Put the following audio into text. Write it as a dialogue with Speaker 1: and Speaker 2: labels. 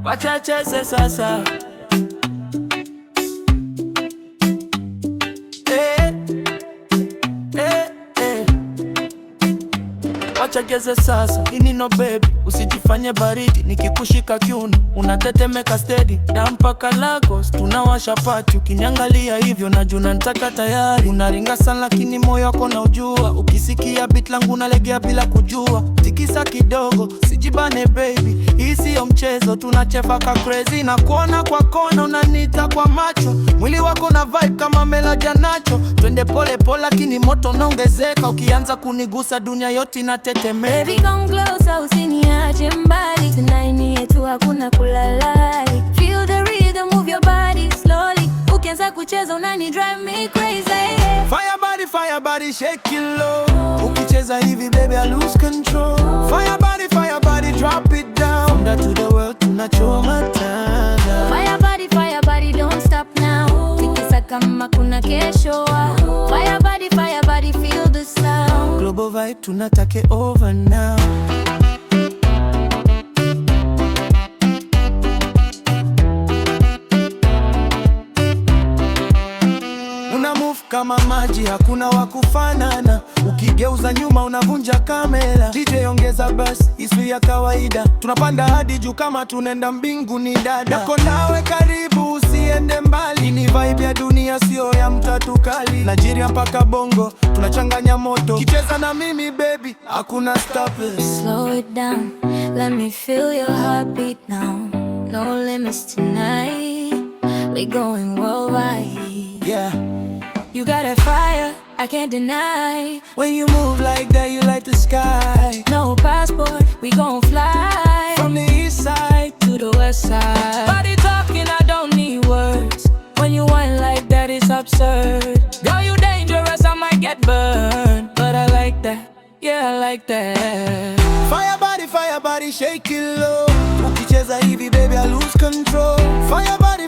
Speaker 1: wacha cheze sasa. Wacha geze sasa, ini no baby, usijifanye baridi. Nikikushika kiuno, unatetemeka steady. Dampaka Lagos, tunawasha pati. Ukiniangalia hivyo, najua nataka tayari. Unaringa sana lakini moyo wako na ujua. Ukisikia beat langu unalegea bila kujua. Tikisa kidogo, sijibane baby, hii siyo mchezo. Tunachefaka crazy, na kuona kwa kona, unanita kwa macho. Mwili wako na vibe kama Melaja Nacho. Twende pole pole lakini moto unaongezeka. Ukianza kunigusa dunia yote inatetemeka.
Speaker 2: Baby come closer, usiniache mbali. Tonight ni yetu, hakuna kulalai. Feel the rhythm, move your body slowly. Ukianza kucheza unani drive me crazy.
Speaker 1: Fire body, shake it low. Ukicheza hivi baby I lose control. Fire body, drop it down. From that to the world, tunachoma tanga.
Speaker 2: Fire body, don't stop now. Tikisa kama kuna kesho. Fire body, feel the sound.
Speaker 1: Global vibe, tunatake over now. Una move kama maji, hakuna wakufanana. Ukigeuza nyuma unavunja kamera. DJ ongeza bass, isi ya kawaida. Tunapanda hadi juu kama tunenda mbinguni dada. Nako nawe karibu, usiende mbali. Ni vibe ya dunia, sio ya mtatu kali. Nigeria mpaka Bongo, tunachanganya moto. Kicheza na mimi baby, hakuna stopping.
Speaker 2: Slow it down, let me feel your heartbeat now. No limits tonight, we going worldwide.
Speaker 1: Yeah.
Speaker 2: You got a fire, I can't deny.
Speaker 1: When you move like that, you light the sky.
Speaker 2: No passport, we gon' fly.
Speaker 1: From the east side
Speaker 2: to the west side. Body talking, I don't need words. When you whine like that, it's absurd. Girl, you dangerous, I might get burned. But I like that, yeah, I like that.
Speaker 1: Fire body, shake it low. Ukicheza hivi baby I lose control. Fire body,